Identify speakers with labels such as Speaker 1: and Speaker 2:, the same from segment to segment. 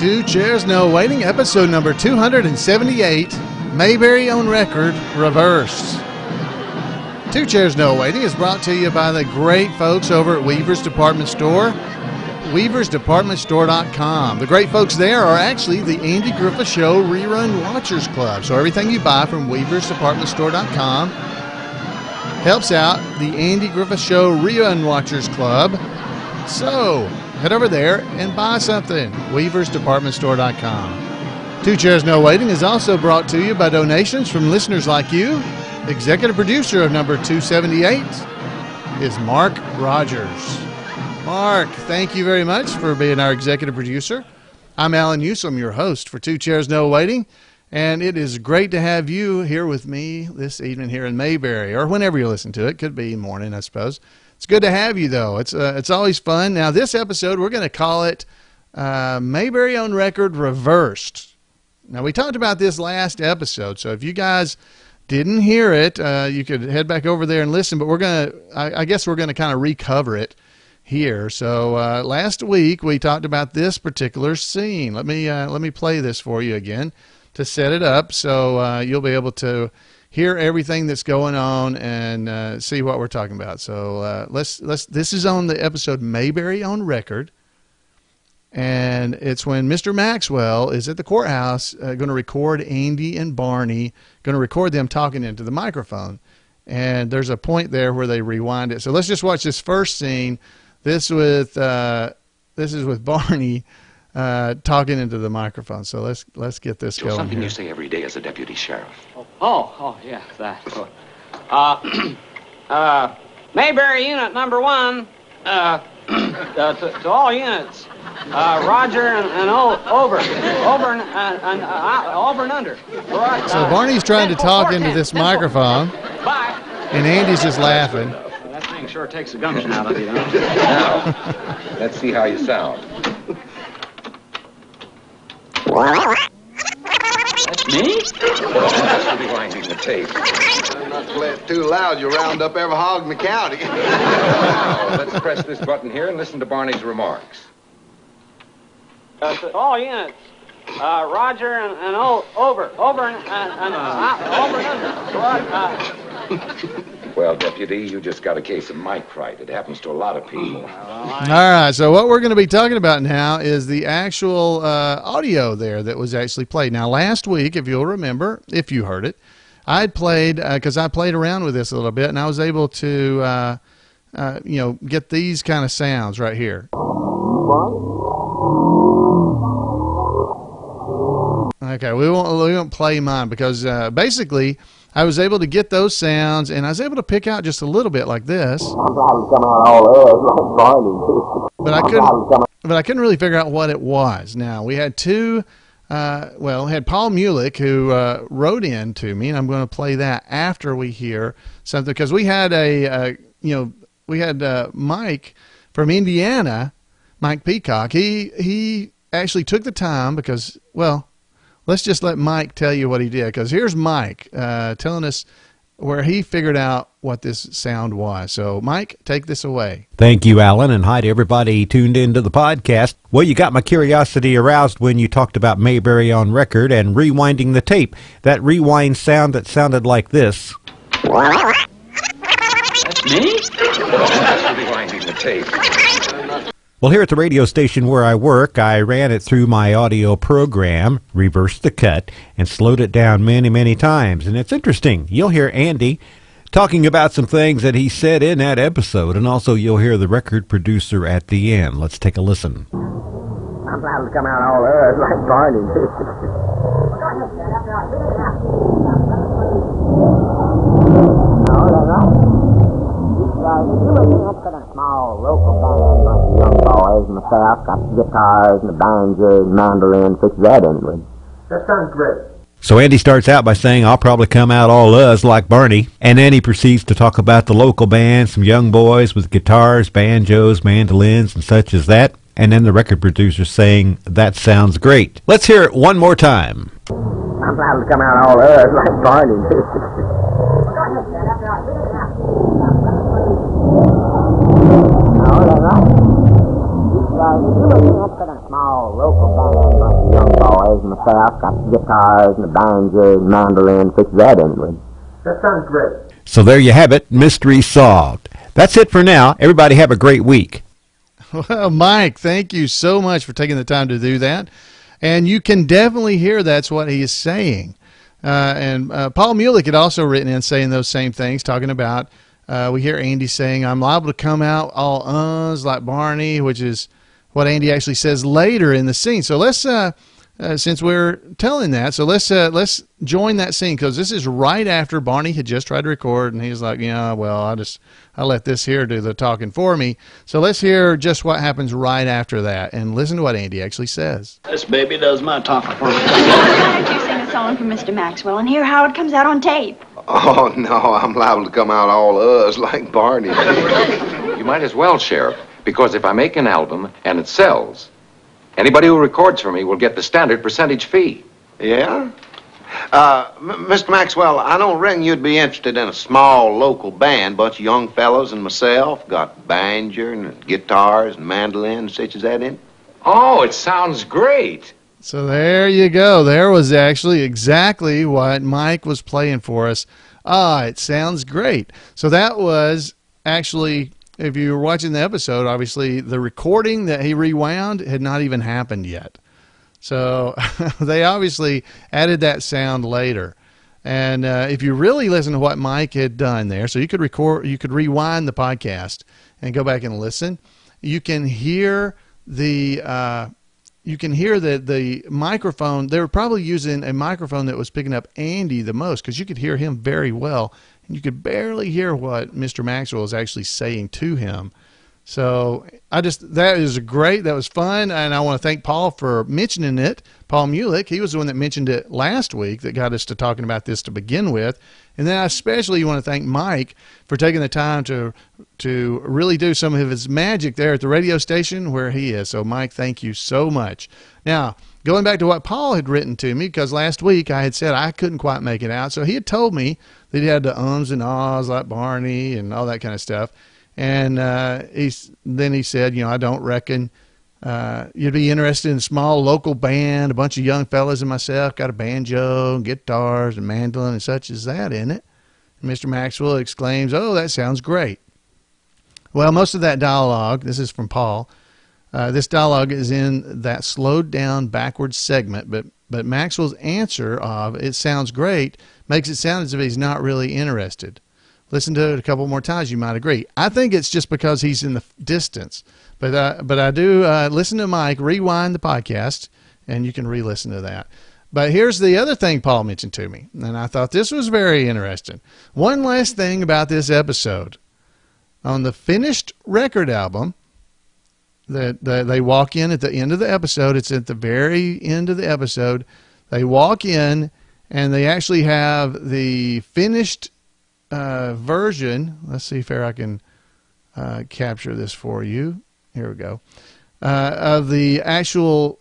Speaker 1: Two Chairs No Waiting, episode number 278, Mayberry on Record, Reversed. Two Chairs No Waiting is brought to you by the great folks over at Weaver's Department Store, weaversdepartmentstore.com. The great folks there are actually the Andy Griffith Show Rerun Watchers Club. So everything you buy from weaversdepartmentstore.com helps out the Andy Griffith Show Rerun Watchers Club. So head over there and buy something. weaversdepartmentstore.com. Two Chairs No Waiting is also brought to you by donations from listeners like you. Executive producer of number 278 is Mark Rogers. Mark, thank you very much for being our executive producer. I'm Alan Newsom, your host for Two Chairs No Waiting, and it is great to have you here with me this evening here in Mayberry, or whenever you listen to it. Could be morning, I suppose. It's good to have you, though. It's always fun. Now, this episode, we're going to call it Mayberry on Record Reversed. Now, we talked about this last episode, so if you guys didn't hear it, you could head back over there and listen, but I guess we're going to kind of recover it here. So last week we talked about this particular scene. Let me play this for you again to set it up, so you'll be able to hear everything that's going on and see what we're talking about. So this is on the episode Mayberry on Record. And it's when Mr. Maxwell is at the courthouse going to record Andy and Barney, going to record them talking into the microphone. And there's a point there where they rewind it. So let's just watch this first scene. This is with Barney talking into the microphone. So let's get this going.
Speaker 2: Something
Speaker 1: here.
Speaker 2: You say every day as a deputy sheriff.
Speaker 3: Oh, yeah, that. Mayberry Unit Number 1, to all units. Roger and over and under.
Speaker 1: So Barney's trying to talk into this microphone, and Andy's just laughing.
Speaker 3: That thing sure takes the gumption out of you, don't it?
Speaker 2: Now, let's see how you sound.
Speaker 3: That's me?
Speaker 2: That's rewinding the tape.
Speaker 4: Not to play it too loud, you'll round up every hog in the county.
Speaker 2: Now, let's press this button here and listen to Barney's remarks.
Speaker 3: To all units. Roger and over and under.
Speaker 2: Well, Deputy, you just got a case of mic fright. It happens to a lot of people.
Speaker 1: All right, so what we're going to be talking about now is the actual audio there that was actually played. Now, last week, if you'll remember, if you heard it, I'd played, because I played around with this a little bit, and I was able to, get these kind of sounds right here. Okay, we won't play mine because basically I was able to get those sounds, and I was able to pick out just a little bit like this. But I couldn't really figure out what it was. Now, we had we had Paul Mulik who wrote in to me, and I'm going to play that after we hear something, because we had Mike from Indiana, Mike Peacock. He actually took the time because, well, let's just let Mike tell you what he did, because here's Mike telling us where he figured out what this sound was. So, Mike, take this away.
Speaker 5: Thank you, Alan, and hi to everybody tuned into the podcast. Well, you got my curiosity aroused when you talked about Mayberry on Record and rewinding the tape. That rewind sound that sounded like this.
Speaker 3: That's me?
Speaker 2: That's rewinding the tape.
Speaker 5: Well, here at the radio station where I work, I ran it through my audio program, reversed the cut, and slowed it down many, many times. And it's interesting. You'll hear Andy talking about some things that he said in that episode, and also you'll hear the record producer at the end. Let's take a listen.
Speaker 6: I'm glad to come out all earth like Barney. A small local band, like the young boys, myself, got the guitars and the banjo, mandolin, fix that in with. That sounds great.
Speaker 5: So Andy starts out by saying, I'll probably come out all us like Barney. And then he proceeds to talk about the local band, some young boys with guitars, banjos, mandolins, and such as that. And then the record producer saying, that sounds great. Let's hear it one more time.
Speaker 6: I'm glad to come out all us like Barney. A small local band, like guitars myself, got the guitars and the banjo and mandolin, fix that anyway. That sounds great.
Speaker 5: So there you have it, mystery solved. That's it for now. Everybody have a great week.
Speaker 1: Well, Mike, thank you so much for taking the time to do that. And you can definitely hear that's what he is saying. And Paul Mulik had also written in saying those same things, talking about, we hear Andy saying, I'm liable to come out all uhs like Barney, which is what Andy actually says later in the scene. So let's, since we're telling that, so let's join that scene, because this is right after Barney had just tried to record, and he's like, yeah, well, I let this here do the talking for me. So let's hear just what happens right after that, and listen to what Andy actually says.
Speaker 3: This baby does my talking for me.
Speaker 7: Why don't you sing a song for Mr. Maxwell and hear how it comes out on tape?
Speaker 4: Oh, no, I'm liable to come out all us like Barney.
Speaker 2: You might as well, Sheriff, because if I make an album and it sells, anybody who records for me will get the standard percentage fee.
Speaker 4: Yeah? Mr. Maxwell, I don't reckon you'd be interested in a small local band, bunch of young fellows and myself, got banjo and guitars and mandolin, such as that in.
Speaker 2: Oh, it sounds great.
Speaker 1: So there you go. There was actually exactly what Mike was playing for us. It sounds great. So that was actually, if you were watching the episode, obviously the recording that he rewound had not even happened yet. So they obviously added that sound later. And if you really listen to what Mike had done there, so you could rewind the podcast and go back and listen. You can hear the microphone. They were probably using a microphone that was picking up Andy the most, because you could hear him very well, and you could barely hear what Mr. Maxwell was actually saying to him. So that is great. That was fun. And I want to thank Paul for mentioning it. Paul Mulik, he was the one that mentioned it last week that got us to talking about this to begin with. And then I especially want to thank Mike for taking the time to really do some of his magic there at the radio station where he is. So Mike, thank you so much. Now, going back to what Paul had written to me, because last week I had said I couldn't quite make it out. So he had told me that he had the ums and ahs like Barney and all that kind of stuff. And then he said, I don't reckon you'd be interested in a small local band, a bunch of young fellas and myself, got a banjo and guitars and mandolin and such as that in it. And Mr. Maxwell exclaims, oh, that sounds great. Well, most of that dialogue, this is from Paul, this dialogue is in that slowed down backwards segment, but Maxwell's answer of it sounds great makes it sound as if he's not really interested. Listen to it a couple more times, you might agree. I think it's just because he's in the distance. But I do listen to Mike, rewind the podcast, and you can re-listen to that. But here's the other thing Paul mentioned to me, and I thought this was very interesting. One last thing about this episode. On the finished record album, that they walk in at the end of the episode, it's at the very end of the episode, they walk in, and they actually have the finished version. Let's see if I can capture this for you. Here we go. Of the actual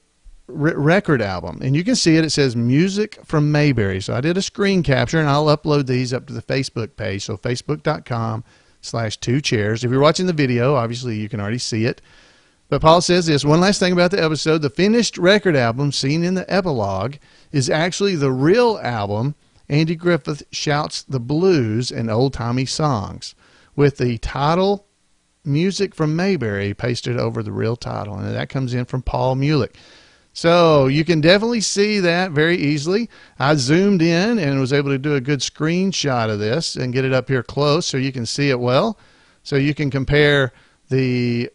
Speaker 1: record album. And you can see it. It says Music from Mayberry. So I did a screen capture, and I'll upload these up to the Facebook page. So facebook.com/2chairs. If you're watching the video, obviously you can already see it. But Paul says this, one last thing about the episode. The finished record album seen in the epilogue is actually the real album. Andy Griffith Shouts the Blues and Old-Timey Songs, with the title Music from Mayberry pasted over the real title. And that comes in from Paul Mulik. So you can definitely see that very easily. I zoomed in and was able to do a good screenshot of this and get it up here close so you can see it well. So you can compare the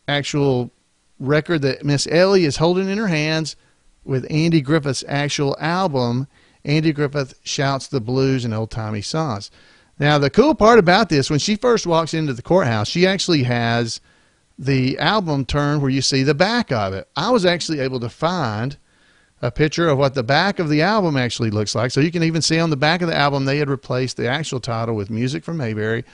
Speaker 1: actual record that Miss Ellie is holding in her hands with Andy Griffith's actual album, Andy Griffith Shouts the Blues and Old-Timey Songs. Now, the cool part about this, when she first walks into the courthouse, she actually has the album turned where you see the back of it. I was actually able to find a picture of what the back of the album actually looks like. So you can even see on the back of the album, they had replaced the actual title with Music from Mayberry,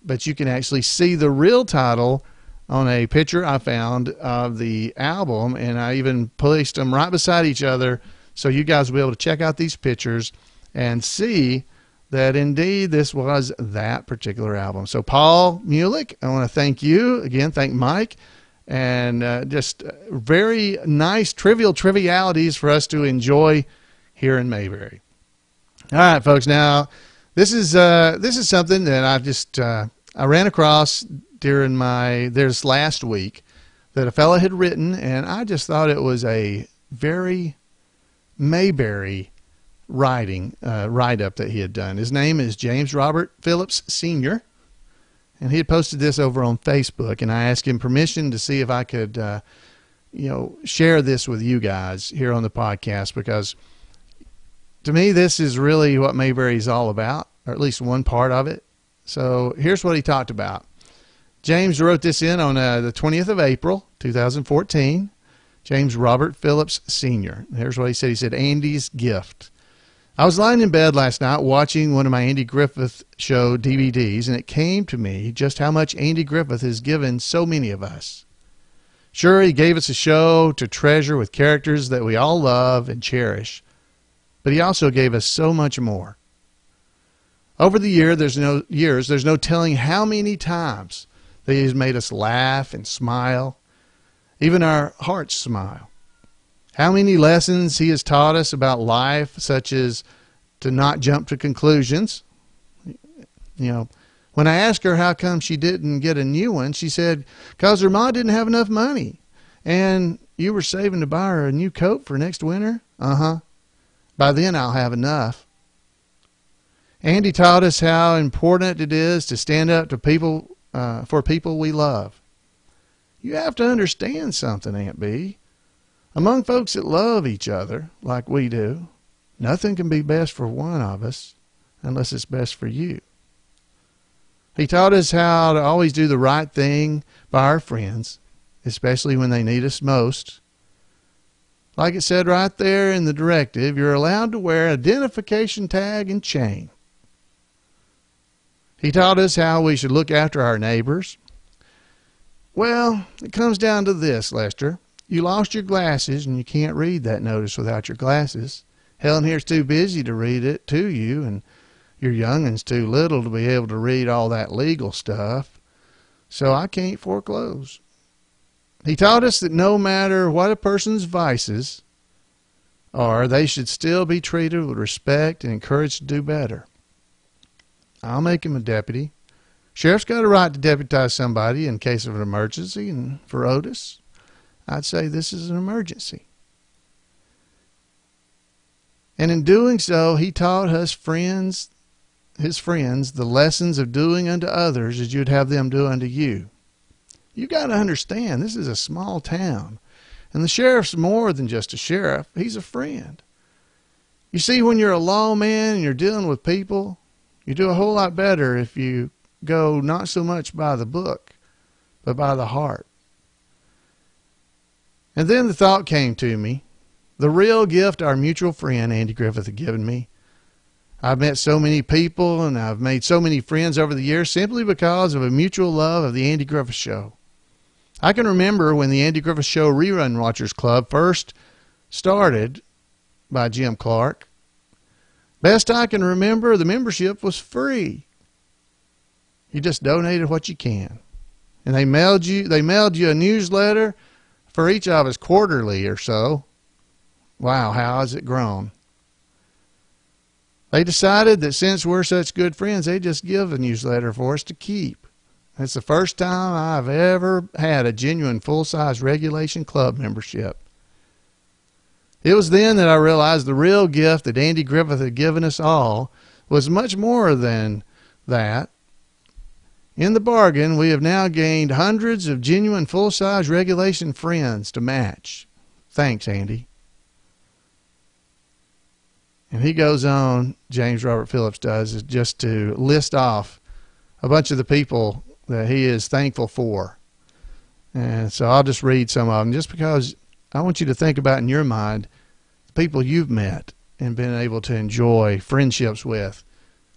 Speaker 1: but you can actually see the real title on a picture I found of the album, and I even placed them right beside each other so you guys will be able to check out these pictures and see that indeed this was that particular album. So Paul Mulik, I want to thank you again, thank Mike, and just very nice trivialities for us to enjoy here in Mayberry. All right, folks. Now, this is something that I ran across during this last week that a fella had written, and I just thought it was a very Mayberry write-up that he had done. His name is James Robert Phillips Sr., and he had posted this over on Facebook, and I asked him permission to see if I could, share this with you guys here on the podcast, because to me, this is really what Mayberry is all about, or at least one part of it. So here's what he talked about. James wrote this in on the 20th of April, 2014. James Robert Phillips Sr. Here's what he said. He said, Andy's gift. I was lying in bed last night watching one of my Andy Griffith Show DVDs, and it came to me just how much Andy Griffith has given so many of us. Sure, he gave us a show to treasure with characters that we all love and cherish, but he also gave us so much more. Over the years, there's no telling how many times that he has made us laugh and smile, even our hearts smile. How many lessons he has taught us about life, such as to not jump to conclusions. When I asked her how come she didn't get a new one, she said, because her ma didn't have enough money. And you were saving to buy her a new coat for next winter? Uh-huh. By then I'll have enough. Andy taught us how important it is to stand up to people, for people we love. You have to understand something, Aunt B. Among folks that love each other like we do, nothing can be best for one of us unless it's best for you. He taught us how to always do the right thing by our friends, especially when they need us most. Like it said right there in the directive, you're allowed to wear identification tag and chain. He taught us how we should look after our neighbors. Well, it comes down to this, Lester. You lost your glasses, and you can't read that notice without your glasses. Helen here's too busy to read it to you, and your youngin's too little to be able to read all that legal stuff, so I can't foreclose. He taught us that no matter what a person's vices are, they should still be treated with respect and encouraged to do better. I'll make him a deputy. Sheriff's got a right to deputize somebody in case of an emergency, and for Otis, I'd say this is an emergency. And in doing so, he taught us his friends, the lessons of doing unto others as you'd have them do unto you. You got to understand, this is a small town, and the sheriff's more than just a sheriff. He's a friend. You see, when you're a lawman and you're dealing with people, you do a whole lot better if you go not so much by the book, but by the heart. And then the thought came to me, the real gift our mutual friend Andy Griffith had given me. I've met so many people and I've made so many friends over the years simply because of a mutual love of the Andy Griffith Show. I can remember when the Andy Griffith Show Rerun Watchers Club first started by Jim Clark. Best I can remember, the membership was free. You just donated what you can. And they mailed you a newsletter for each of us quarterly or so. Wow, how has it grown? They decided that since we're such good friends, they'd just give a newsletter for us to keep. It's the first time I've ever had a genuine full-size regulation club membership. It was then that I realized the real gift that Andy Griffith had given us all was much more than that. In the bargain, we have now gained hundreds of genuine full-size regulation friends to match. Thanks, Andy. And he goes on, James Robert Phillips does, is just to list off a bunch of the people that he is thankful for. And so I'll just read some of them just because I want you to think about in your mind the people you've met and been able to enjoy friendships with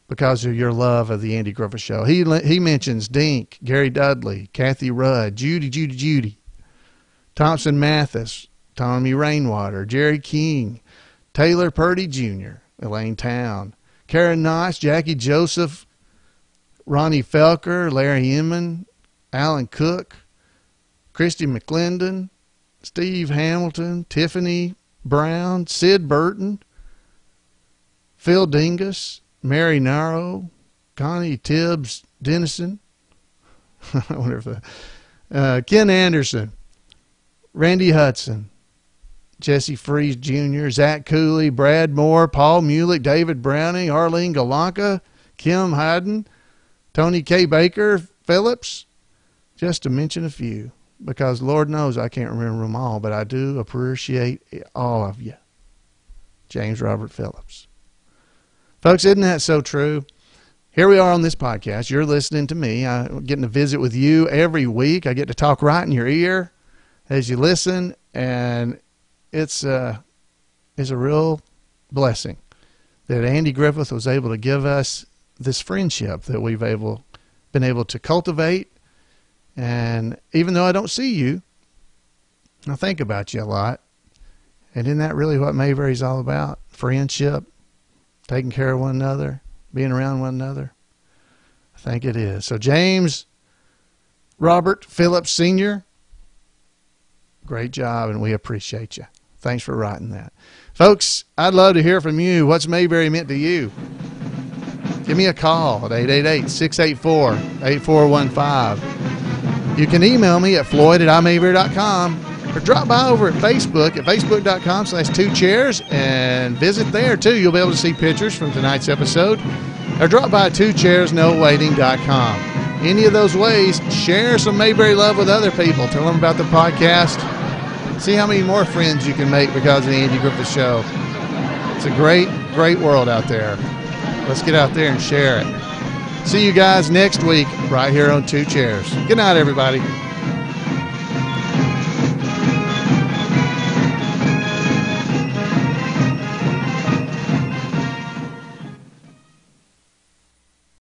Speaker 1: because of your love of the Andy Griffith Show. He mentions Dink, Gary Dudley, Kathy Rudd, Judy, Thompson Mathis, Tommy Rainwater, Jerry King, Taylor Purdy Jr., Elaine Town, Karen Nice, Jackie Joseph, Ronnie Felker, Larry Inman, Alan Cook, Christy McClendon, Steve Hamilton, Tiffany Brown, Sid Burton, Phil Dingus, Mary Narrow, Connie Tibbs Dennison, I wonder if Ken Anderson, Randy Hudson, Jesse Freeze Jr., Zach Cooley, Brad Moore, Paul Mulik, David Browning, Arlene Galanka, Kim Hayden, Tony K. Baker, Phillips, just to mention a few, because Lord knows I can't remember them all, but I do appreciate all of you. James Robert Phillips. Folks, isn't that so true? Here we are on this podcast. You're listening to me. I'm getting to visit with you every week. I get to talk right in your ear as you listen, and it's a real blessing that Andy Griffith was able to give us this friendship that we've been able to cultivate. And even though I don't see you, I think about you a lot. And isn't that really what Mayberry's all about? Friendship, taking care of one another, being around one another. I think it is. So James Robert Phillips Sr., great job, and we appreciate you. Thanks for writing that. Folks, I'd love to hear from you. What's Mayberry meant to you? Give me a call at 888-684-8415. You can email me at floyd@imayberry.com or drop by over at Facebook at facebook.com/2chairs and visit there too. You'll be able to see pictures from tonight's episode, or drop by 2chairsnowaiting.com. Any of those ways, share some Mayberry love with other people. Tell them about the podcast. See how many more friends you can make because of the Andy Griffith Show. It's a great, great world out there. Let's get out there and share it. See you guys next week right here on Two Chairs. Good night, everybody.